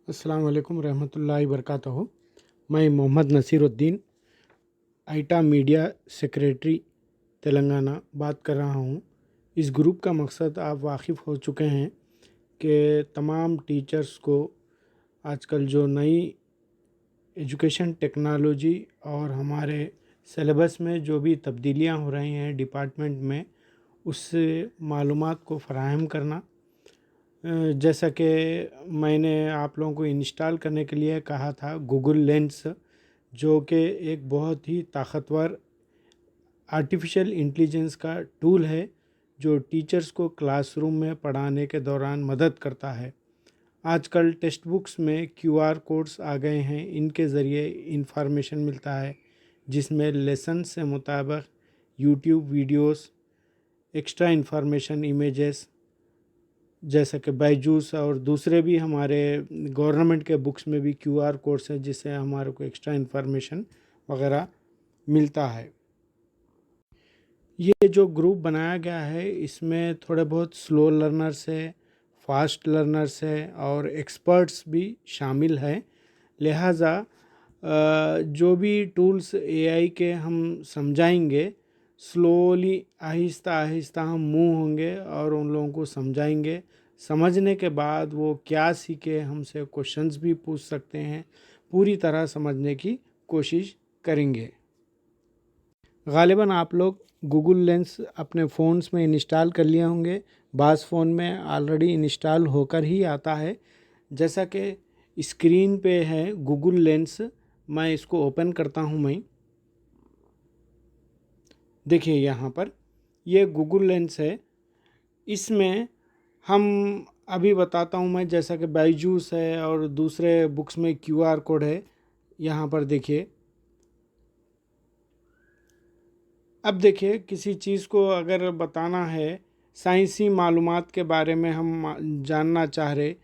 अस्सलाम वालेकुम रहमतुल्लाहि वबरकातुहू। मैं मोहम्मद नसीरुद्दीन आइटा मीडिया सेक्रेटरी तेलंगाना बात कर रहा हूँ। इस ग्रुप का मकसद आप वाकिफ़ हो चुके हैं कि तमाम टीचर्स को आजकल जो नई एजुकेशन टेक्नोलॉजी और हमारे सिलेबस में जो भी तब्दीलियाँ हो रही हैं डिपार्टमेंट में, उससे मालूमात को फ़राहम करना। जैसा कि मैंने आप लोगों को इंस्टॉल करने के लिए कहा था गूगल लेंस, जो कि एक बहुत ही ताकतवर आर्टिफिशियल इंटेलिजेंस का टूल है जो टीचर्स को क्लासरूम में पढ़ाने के दौरान मदद करता है। आजकल टेक्स्ट बुक्स में क्यूआर कोड्स आ गए हैं, इनके ज़रिए इंफॉर्मेशन मिलता है जिसमें लेसन से मुताबिक YouTube videos, extra information images जैसा कि बायजूस और दूसरे भी हमारे गवर्नमेंट के बुक्स में भी क्यूआर कोड्स हैं जिससे हमारे को एक्स्ट्रा इंफॉर्मेशन वगैरह मिलता है। ये जो ग्रुप बनाया गया है इसमें थोड़े बहुत स्लो लर्नर्स है, फास्ट लर्नर्स है और एक्सपर्ट्स भी शामिल हैं। लिहाजा जो भी टूल्स एआई के हम समझाएंगे, स्लोली आहिस्ता आहिस्ता हम मूव होंगे और उन लोगों को समझाएंगे। समझने के बाद वो क्या सीखे हमसे क्वेश्चंस भी पूछ सकते हैं। पूरी तरह समझने की कोशिश करेंगे। ग़ालिबन आप लोग गूगल लेंस अपने फ़ोन्स में इंस्टॉल कर लिए होंगे। बाज़ फ़ोन में ऑलरेडी इंस्टॉल होकर ही आता है। जैसा कि स्क्रीन पे है गूगल लेंस, मैं इसको ओपन करता हूँ। मैं देखिए यहाँ पर ये गूगल लेंस है। इसमें हम अभी बताता हूँ मैं, जैसा कि बायजूस है और दूसरे बुक्स में क्यूआर कोड है। यहाँ पर देखिए, अब देखिए किसी चीज़ को अगर बताना है, साइंसी मालूमात के बारे में हम जानना चाह रहे।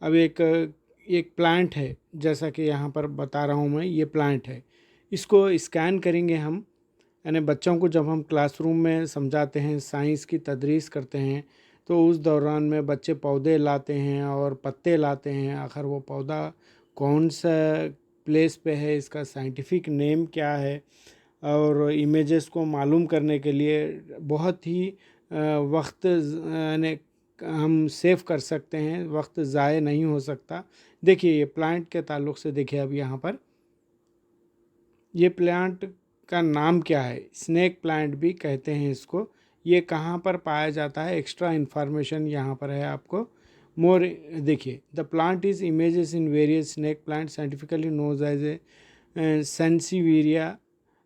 अब एक प्लांट है, जैसा कि यहाँ पर बता रहा हूँ मैं, ये प्लांट है। इसको स्कैन करेंगे हम, यानी बच्चों को जब हम क्लासरूम में समझाते हैं, साइंस की तदरीस करते हैं, तो उस दौरान में बच्चे पौधे लाते हैं और पत्ते लाते हैं। आखिर वो पौधा कौन सा प्लेस पे है, इसका साइंटिफिक नेम क्या है, और इमेजेस को मालूम करने के लिए बहुत ही वक्त यानी हम सेव कर सकते हैं, वक्त ज़ाय नहीं हो सकता। देखिए ये प्लांट के ताल्लुक़ से देखिए, अब यहाँ पर ये प्लांट का नाम क्या है, स्नेक प्लांट भी कहते हैं इसको। ये कहाँ पर पाया जाता है, एक्स्ट्रा इन्फॉर्मेशन यहाँ पर है आपको। मोर देखिए, the plant is images in various snake plant scientifically knows as a sansevieria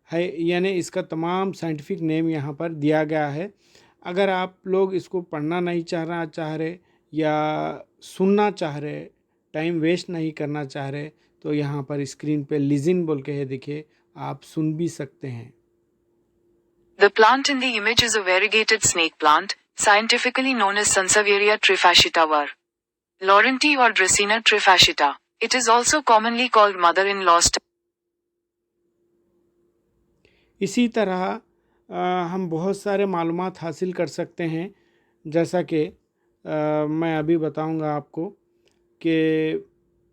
है, यानी इसका तमाम साइंटिफिक नेम यहाँ पर दिया गया है। अगर आप लोग इसको पढ़ना नहीं चाह रहे या सुनना चाह रहे, टाइम वेस्ट नहीं करना चाह रहे, तो यहाँ पर स्क्रीन पे लिजिन बोल के है, देखिए आप सुन भी सकते हैं। The plant in the image is a variegated snake plant, scientifically known as Sansevieria trifasciata var. Laurenti or Dracaena trifasciata. It is also commonly called mother-in-law stem. इसी तरह हम बहुत सारे मालूमात हासिल कर सकते हैं। जैसा कि मैं अभी बताऊंगा आपको कि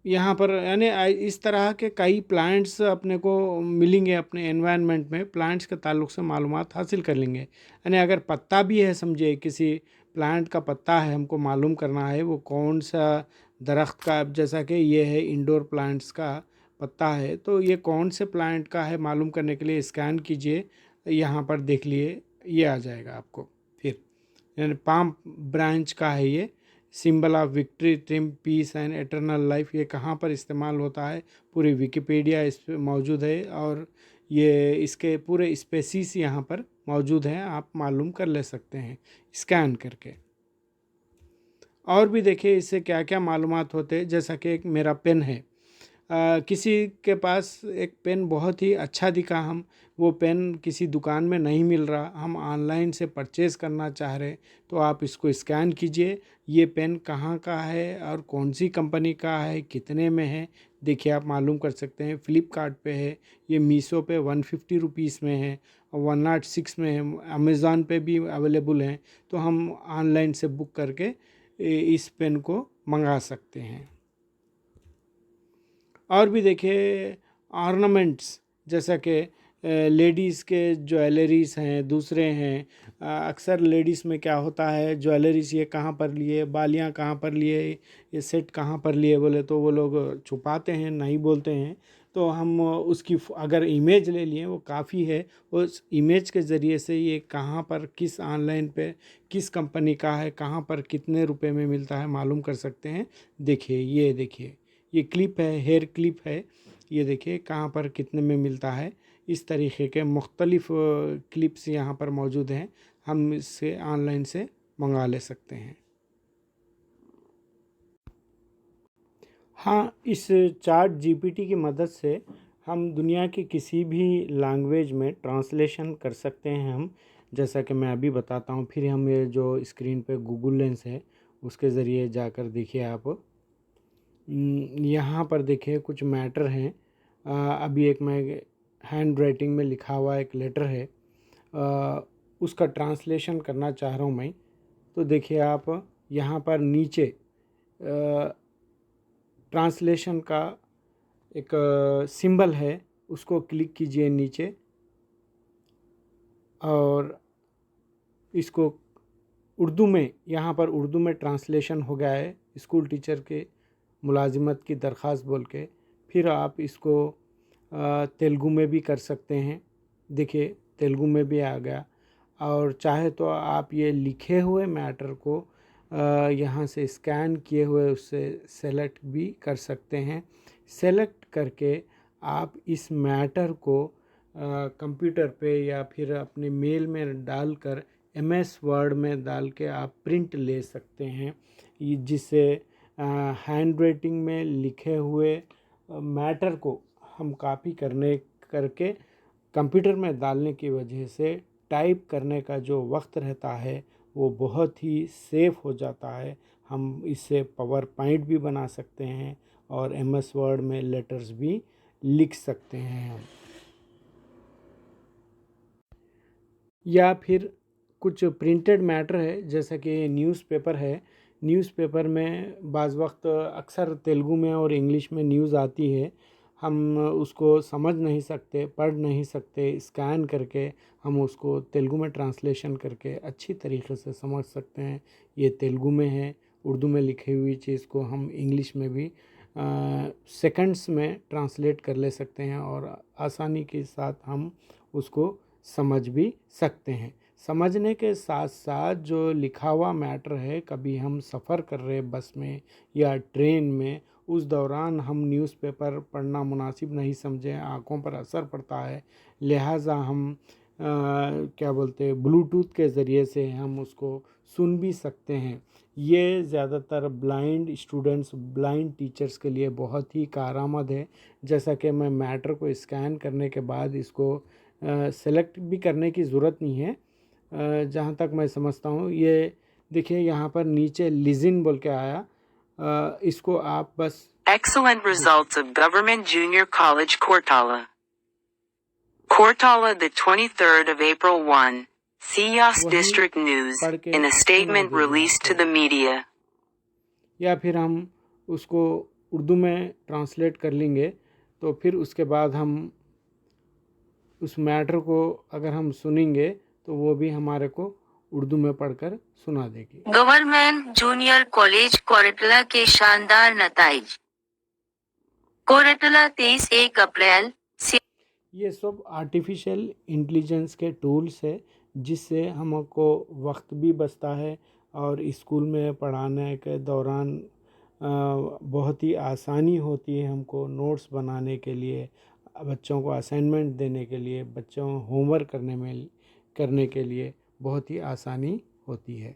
यहाँ पर यानी इस तरह के कई प्लांट्स अपने को मिलेंगे अपने एनवायरनमेंट में। प्लांट्स के ताल्लुक़ से मालूमात हासिल कर लेंगे। यानी अगर पत्ता भी है, समझिए किसी प्लांट का पत्ता है, हमको मालूम करना है वो कौन सा दरख्त का, जैसा कि ये है इंडोर प्लांट्स का पत्ता है, तो ये कौन से प्लांट का है मालूम करने के लिए स्कैन कीजिए, यहाँ पर देख लिए, ये आ जाएगा आपको। फिर यानी पाम ब्रांच का है ये, symbol of victory, triumph, peace and eternal life. ये कहाँ पर इस्तेमाल होता है, पूरी विकिपीडिया इस पर मौजूद है और ये इसके पूरे स्पेसीज यहाँ पर मौजूद हैं, आप मालूम कर ले सकते हैं स्कैन करके। और भी देखिए इससे क्या क्या मालूमात होते हैं। जैसा कि एक मेरा पेन है, किसी के पास एक पेन बहुत ही अच्छा दिखा, हम वो पेन किसी दुकान में नहीं मिल रहा, हम ऑनलाइन से परचेज़ करना चाह रहे, तो आप इसको स्कैन कीजिए, ये पेन कहाँ का है और कौन सी कंपनी का है, कितने में है, देखिए आप मालूम कर सकते हैं। फ़्लिपकार्ट पे है, ये मीशो पे 150 रुपीज़ में है और 106 में है, अमेज़ॉन पे भी अवेलेबल हैं। तो हम ऑनलाइन से बुक करके इस पेन को मंगा सकते हैं। और भी देखिए ऑर्नामेंट्स, जैसा कि लेडीज़ के ज्वेलरीज हैं, दूसरे हैं। अक्सर लेडीज़ में क्या होता है, ज्वेलरीज ये कहाँ पर लिए, बालियाँ कहाँ पर लिए, ये सेट कहाँ पर लिए बोले तो वो लोग छुपाते हैं, नहीं बोलते हैं। तो हम उसकी अगर इमेज ले लिए वो काफ़ी है, उस इमेज के ज़रिए से ये कहाँ पर किस ऑनलाइन पे किस कंपनी का है, कहाँ पर कितने रुपए में मिलता है मालूम कर सकते हैं। देखिए ये देखिए, ये क्लिप है, हेयर क्लिप है, ये देखिए कहाँ पर कितने में मिलता है। इस तरीके के मुख्तलिफ़ क्लिप्स यहाँ पर मौजूद हैं, हम इससे ऑनलाइन से मंगा ले सकते हैं। हाँ, इस चैट जीपीटी की मदद से हम दुनिया की किसी भी लैंग्वेज में ट्रांसलेशन कर सकते हैं हम। जैसा कि मैं अभी बताता हूँ, फिर हम ये जो स्क्रीन पे गूगल लेंस है उसके ज़रिए जाकर देखिए आप। यहाँ पर देखिए कुछ मैटर हैं। अभी एक मैं हैंड राइटिंग में लिखा हुआ एक लेटर है, उसका ट्रांसलेशन करना चाह रहा हूँ मैं। तो देखिए आप यहाँ पर नीचे ट्रांसलेशन का एक सिंबल है, उसको क्लिक कीजिए नीचे और इसको उर्दू में, यहाँ पर उर्दू में ट्रांसलेशन हो गया है, स्कूल टीचर के मुलाजिमत की दरख्वास्त बोल के। फिर आप इसको तेलुगु में भी कर सकते हैं। देखिए तेलुगु में भी आ गया। और चाहे तो आप ये लिखे हुए मैटर को यहाँ से स्कैन किए हुए उससे सेलेक्ट भी कर सकते हैं। सेलेक्ट करके आप इस मैटर को कंप्यूटर पे या फिर अपने मेल में डालकर एमएस वर्ड में डाल के आप प्रिंट ले सकते हैं, जिससे हैंड राइटिंग में लिखे हुए मैटर को हम कॉपी करके कंप्यूटर में डालने की वजह से टाइप करने का जो वक्त रहता है वो बहुत ही सेफ हो जाता है। हम इससे पावर पॉइंट भी बना सकते हैं और एमएस वर्ड में लेटर्स भी लिख सकते हैं हम। या फिर कुछ प्रिंटेड मैटर है, जैसा कि न्यूज़पेपर है। न्यूज़पेपर में बाज़ वक्त अक्सर तेलुगु में और इंग्लिश में न्यूज़ आती है, हम उसको समझ नहीं सकते, पढ़ नहीं सकते, स्कैन करके हम उसको तेलुगु में ट्रांसलेशन करके अच्छी तरीके से समझ सकते हैं। ये तेलुगु में है, उर्दू में लिखी हुई चीज़ को हम इंग्लिश में भी सेकंड्स में ट्रांसलेट कर ले सकते हैं और आसानी के साथ हम उसको समझ भी सकते हैं। समझने के साथ साथ जो लिखा हुआ मैटर है, कभी हम सफ़र कर रहे बस में या ट्रेन में, उस दौरान हम न्यूज़पेपर पढ़ना मुनासिब नहीं समझें, आँखों पर असर पड़ता है, लिहाजा हम क्या बोलते हैं, ब्लूटूथ के ज़रिए से हम उसको सुन भी सकते हैं। ये ज़्यादातर ब्लाइंड स्टूडेंट्स, ब्लाइंड टीचर्स के लिए बहुत ही कारआमद है। जैसा कि मैं मैटर को स्कैन करने के बाद इसको सेलेक्ट भी करने की ज़रूरत नहीं है, जहाँ तक मैं समझता हूँ। ये देखिए यहाँ पर नीचे लिज़न बोल के आया, इसको आप बस Excellent results of Government Junior College Cortala. Cortala, the 23rd of April 1. Siyas वही District News, पढ़ के in a सुना statement दीजिए released to आपको। the media. या फिर हम उसको उर्दू में ट्रांसलेट कर लेंगे, तो फिर उसके बाद हम उस मैटर को अगर हम सुनेंगे तो वो भी हमारे को उर्दू में पढ़कर सुना देगी। गवर्नमेंट जूनियर कॉलेज कोरटला के शानदार नताइज। कोरटला 23 अप्रैल से ये सब आर्टिफिशियल इंटेलिजेंस के टूल्स है, जिससे हमको वक्त भी बचता है और स्कूल में पढ़ाने के दौरान बहुत ही आसानी होती है हमको नोट्स बनाने के लिए, बच्चों को असाइनमेंट देने के लिए, बच्चों होमवर्क करने के लिए बहुत ही आसानी होती है।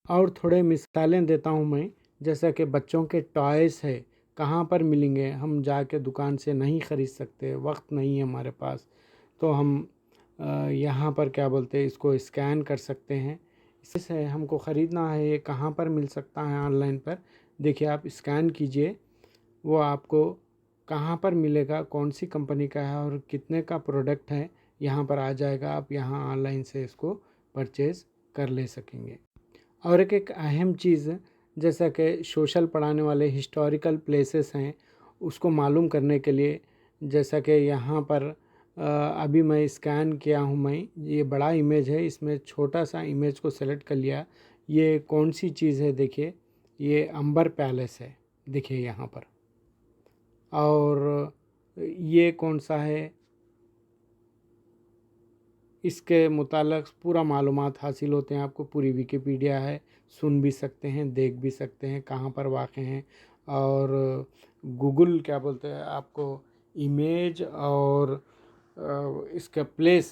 और थोड़े मिसालें देता हूँ मैं, जैसा कि बच्चों के टॉयज़ है, कहाँ पर मिलेंगे, हम जाके दुकान से नहीं ख़रीद सकते, वक्त नहीं है हमारे पास, तो हम यहाँ पर क्या बोलते हैं, इसको स्कैन कर सकते हैं। इससे हमको ख़रीदना है, ये कहाँ पर मिल सकता है ऑनलाइन पर, देखिए आप स्कैन कीजिए, वो आपको कहाँ पर मिलेगा, कौन सी कंपनी का है और कितने का प्रोडक्ट है, यहाँ पर आ जाएगा। आप यहाँ ऑनलाइन से इसको परचेज़ कर ले सकेंगे। और एक अहम चीज़, जैसा कि सोशल पढ़ाने वाले हिस्टोरिकल प्लेसेस हैं, उसको मालूम करने के लिए, जैसा कि यहाँ पर अभी मैं स्कैन किया हूँ, मैं ये बड़ा इमेज है, इसमें छोटा सा इमेज को सेलेक्ट कर लिया। ये कौन सी चीज़ है देखिए, ये अंबर पैलेस है, देखिए यहाँ पर। और ये कौन सा है, इसके मुताल्लिक़ पूरा मालूमात हासिल होते हैं आपको। पूरी विकिपीडिया है, सुन भी सकते हैं, देख भी सकते हैं कहाँ पर वाक़ हैं। और गूगल क्या बोलते हैं आपको, इमेज और इसका प्लेस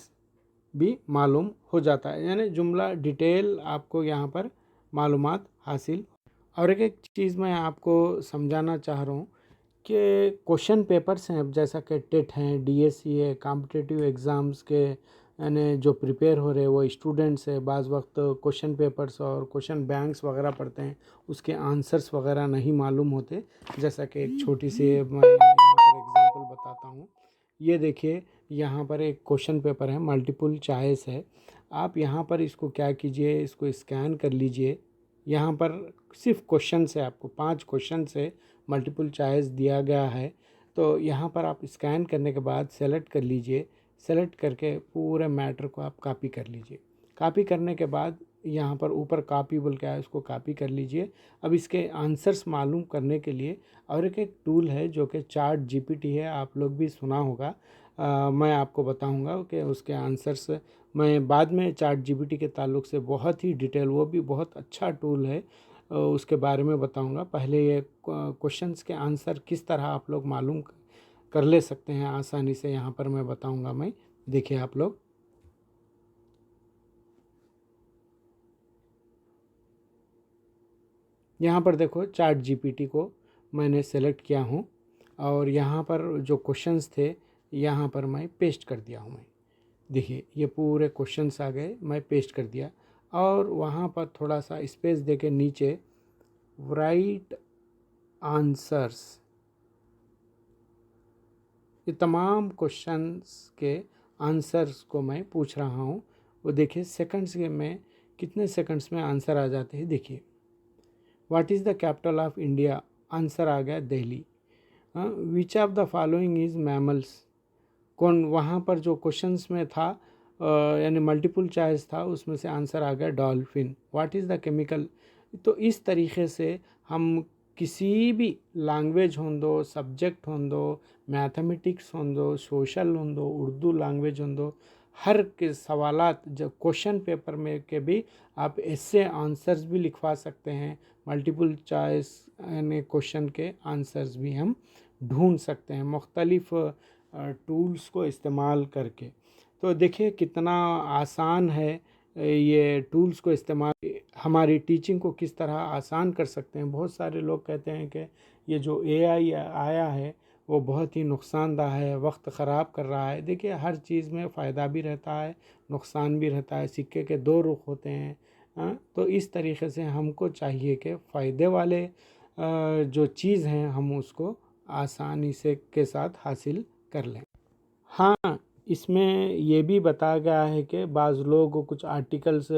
भी मालूम हो जाता है, यानी जुमला डिटेल आपको यहाँ पर मालूमात हासिल। और एक चीज़ मैं आपको समझाना चाह रहा हूँ कि क्वेश्चन पेपर्स हैं, अब जैसा कि टेट हैं, डीएससी है, कॉम्पिटिटिव एग्ज़ाम्स के यानी जो प्रिपेयर हो रहे हैं वो स्टूडेंट्स है, बाज़ वक्त क्वेश्चन पेपर्स और क्वेश्चन बैंक्स वगैरह पढ़ते हैं, उसके आंसर्स वगैरह नहीं मालूम होते। जैसा कि एक छोटी सी मैं यहाँ पर एग्जांपल बताता हूँ। ये देखिए, यहाँ पर एक क्वेश्चन पेपर है, मल्टीपल चॉइस है। आप यहाँ पर इसको क्या कीजिए, इसको स्कैन कर लीजिए। यहाँ पर सिर्फ क्वेश्चन से आपको 5 क्वेश्चन से मल्टीपल चॉइस दिया गया है। तो यहाँ पर आप स्कैन करने के बाद सेलेक्ट कर लीजिए। सेलेक्ट करके पूरे मैटर को आप कॉपी कर लीजिए। कॉपी करने के बाद यहाँ पर ऊपर कॉपी बोल के है, उसको कॉपी कर लीजिए। अब इसके आंसर्स मालूम करने के लिए और एक टूल है जो कि चैट जीपीटी है, आप लोग भी सुना होगा। मैं आपको बताऊंगा कि उसके आंसर्स मैं बाद में चैट जीपीटी के ताल्लुक़ से बहुत ही डिटेल, वो भी बहुत अच्छा टूल है, उसके बारे में बताऊंगा। पहले ये क्वेश्चंस के आंसर किस तरह आप लोग मालूम कर ले सकते हैं आसानी से, यहाँ पर मैं बताऊंगा मैं। देखिए आप लोग, यहाँ पर देखो चैट जीपीटी को मैंने सेलेक्ट किया हूँ और यहाँ पर जो क्वेश्चंस थे यहाँ पर मैं पेस्ट कर दिया हूँ। मैं देखिए ये पूरे क्वेश्चंस आ गए, मैं पेस्ट कर दिया। और वहाँ पर थोड़ा सा स्पेस दे के नीचे राइट आंसर्स, ये तमाम क्वेश्चंस के आंसर्स को मैं पूछ रहा हूँ। वो देखिए सेकंड्स के में कितने सेकंड्स में आंसर आ जाते हैं। देखिए, what is the capital of India, answer आ गया Delhi. Which of the following is mammals, कौन, वहाँ पर जो क्वेश्चंस में था यानी मल्टीपल चॉइस था, उसमें से आंसर आ गया dolphin. What is the chemical. तो इस तरीके से हम किसी भी लैंग्वेज होंदो, सब्जेक्ट होंदो, मैथमेटिक्स होंदो, सोशल होंदो, उर्दू लैंग्वेज होंदो, हर के सवालात जो क्वेश्चन पेपर में के भी आप ऐसे आंसर्स भी लिखवा सकते हैं। मल्टीपल चॉइस यानी क्वेश्चन के आंसर्स भी हम ढूंढ सकते हैं मुख्तलिफ टूल्स को इस्तेमाल करके। तो देखिए कितना आसान है ये टूल्स को इस्तेमाल, हमारी टीचिंग को किस तरह आसान कर सकते हैं। बहुत सारे लोग कहते हैं कि ये जो एआई आया है वो बहुत ही नुकसानदा है, वक्त ख़राब कर रहा है। देखिए हर चीज़ में फ़ायदा भी रहता है, नुकसान भी रहता है, सिक्के के दो रुख होते हैं। तो इस तरीके से हमको चाहिए कि फ़ायदे वाले जो चीज़ हैं हम उसको आसानी से के साथ हासिल कर लें। हाँ, इसमें ये भी बताया गया है कि बाज़ लोग कुछ आर्टिकल्स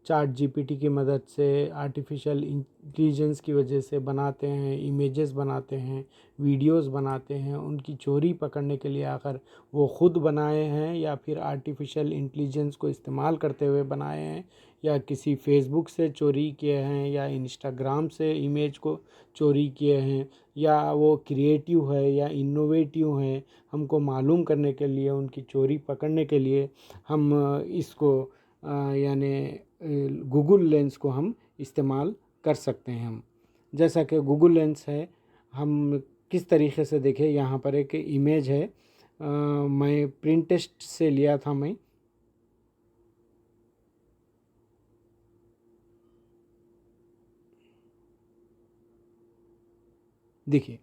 चैट जीपीटी की मदद से, आर्टिफिशियल इंटेलिजेंस की वजह से बनाते हैं, इमेजेस बनाते हैं, वीडियोस बनाते हैं। उनकी चोरी पकड़ने के लिए आकर वो ख़ुद बनाए हैं या फिर आर्टिफिशियल इंटेलिजेंस को इस्तेमाल करते हुए बनाए हैं, या किसी फेसबुक से चोरी किए हैं, या इंस्टाग्राम से इमेज को चोरी किए हैं, या वो क्रिएटिव है या इनोवेटिव है। हमको मालूम करने के लिए, उनकी चोरी पकड़ने के लिए हम इसको यानी गूगल लेंस को हम इस्तेमाल कर सकते हैं। हम जैसा कि गूगल लेंस है, हम किस तरीके से देखें, यहाँ पर एक इमेज है, मैं प्रिंट टेस्ट से लिया था मैं। देखिए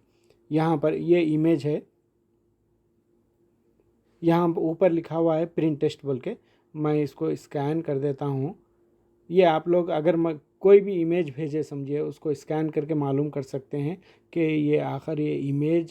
यहाँ पर ये इमेज है, यहाँ ऊपर लिखा हुआ है प्रिंट टेस्ट बोल के। मैं इसको स्कैन कर देता हूँ। ये आप लोग अगर कोई भी इमेज भेजे, समझिए उसको स्कैन करके मालूम कर सकते हैं कि ये आखिर ये इमेज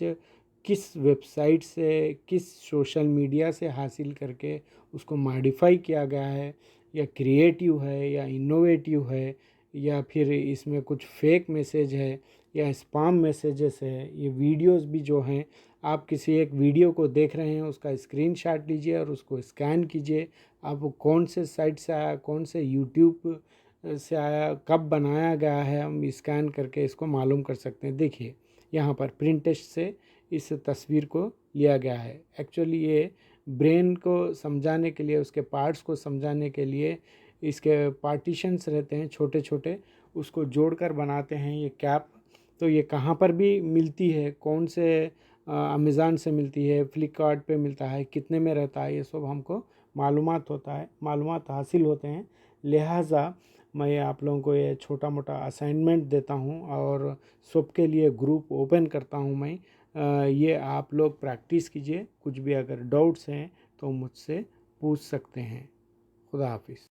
किस वेबसाइट से, किस सोशल मीडिया से हासिल करके उसको मॉडिफाई किया गया है, या क्रिएटिव है या इनोवेटिव है, या फिर इसमें कुछ फेक मैसेज है, या स्पैम मैसेजेस है, ये वीडियोस भी जो हैं, आप किसी एक वीडियो को देख रहे हैं उसका स्क्रीनशॉट लीजिए और उसको स्कैन कीजिए। आप कौन से साइट से आया, कौन से यूट्यूब से आया, कब बनाया गया है, हम स्कैन करके इसको मालूम कर सकते हैं। देखिए यहाँ पर प्रिंट टेस्ट से इस तस्वीर को लिया गया है। एक्चुअली ये ब्रेन को समझाने के लिए, उसके पार्ट्स को समझाने के लिए इसके पार्टीशंस रहते हैं छोटे छोटे, उसको जोड़कर बनाते हैं ये कैप। तो ये कहाँ पर भी मिलती है, कौन से अमेज़न से मिलती है, फ्लिपकार्ट पे मिलता है, कितने में रहता है, ये सब हमको मालूमात हासिल होते हैं। लिहाजा मैं आप लोगों को ये छोटा मोटा असाइनमेंट देता हूँ और सबके लिए ग्रुप ओपन करता हूँ मैं। ये आप लोग प्रैक्टिस कीजिए। कुछ भी अगर डाउट्स हैं तो मुझसे पूछ सकते हैं। खुदा हाफिज़।